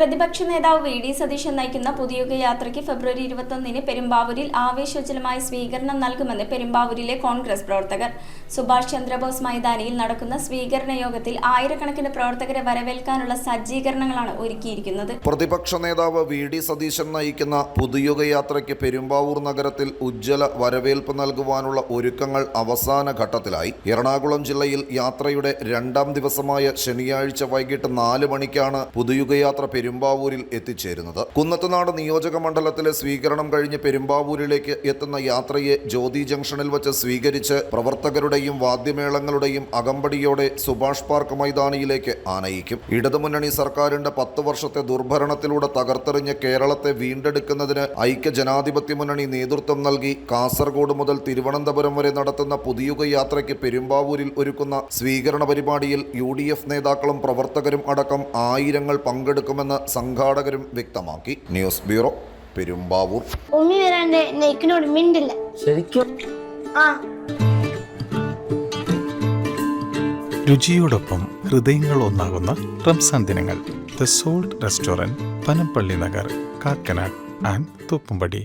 പ്രതിപക്ഷ നേതാവ് വി.ഡി. സതീശൻ നയിക്കുന്ന പുതുയുഗ യാത്രയ്ക്ക് ഫെബ്രുവരി 21-ന് പെരുമ്പാവൂരിൽ ആവേശോജ്വലമായ സ്വീകരണം നൽകുമെന്ന് പെരുമ്പാവൂരിലെ കോൺഗ്രസ് പ്രവർത്തകർ. സുഭാഷ് ചന്ദ്രബോസ് മൈതാനിയിൽ നടക്കുന്ന സ്വീകരണ യോഗത്തിൽ ആയിരക്കണക്കിന് പ്രവർത്തകരെ വരവേൽക്കാനുള്ള സജ്ജീകരണങ്ങളാണ് ഒരുക്കിയിരിക്കുന്നത്. പ്രതിപക്ഷ നേതാവ് വി.ഡി. സതീശൻ നയിക്കുന്ന പുതുയുഗ യാത്രയ്ക്ക് പെരുമ്പാവൂർ നഗരത്തിൽ ഉജ്ജ്വല വരവേൽപ്പ് നൽകുവാനുള്ള ഒരുക്കങ്ങൾ അവസാന ഘട്ടത്തിലായി. എറണാകുളം ജില്ലയിൽ യാത്രയുടെ 2ാം ദിവസമായ ശനിയാഴ്ച വൈകിട്ട് 4 മണിക്കാണ് പുതുയുഗയാത്ര പെരുമ്പാവൂരിൽ എത്തിച്ചേരുന്നത്. കുന്നത്തുനാട് നിയോജക മണ്ഡലത്തിലെ സ്വീകരണം കഴിഞ്ഞ് പെരുമ്പാവൂരിലേക്ക് എത്തുന്ന യാത്രയെ ജ്യോതി ജംഗ്ഷനിൽ വച്ച് സ്വീകരിച്ച് പ്രവർത്തകരുടെയും വാദ്യമേളങ്ങളുടെയും അകമ്പടിയോടെ സുഭാഷ് പാർക്ക് മൈതാനിയിലേക്ക് ആനയിക്കും. ഇടതുമുന്നണി സർക്കാരിന്റെ 10 വർഷത്തെ ദുർഭരണത്തിലൂടെ തകർത്തെറിഞ്ഞ കേരളത്തെ വീണ്ടെടുക്കുന്നതിന് ഐക്യ ജനാധിപത്യ മുന്നണി നേതൃത്വം നൽകി കാസർഗോഡ് മുതൽ തിരുവനന്തപുരം വരെ നടത്തുന്ന പുതുയുഗ യാത്രയ്ക്ക് പെരുമ്പാവൂരിൽ ഒരുക്കുന്ന സ്വീകരണ പരിപാടിയിൽ UDF നേതാക്കളും പ്രവർത്തകരും അടക്കം ആയിരങ്ങൾ പങ്കെടുക്കുമെന്ന് സംഘാടകരും വ്യക്തമാക്കി. News bureau, Perumbavoor. രുചിയോടൊപ്പം ഹൃദയങ്ങൾ ഒന്നാകുന്ന റംസാൻ ദിനങ്ങൾ. The salt restaurant, Panampilly Nagar, Kakkanad and Thoppumpady.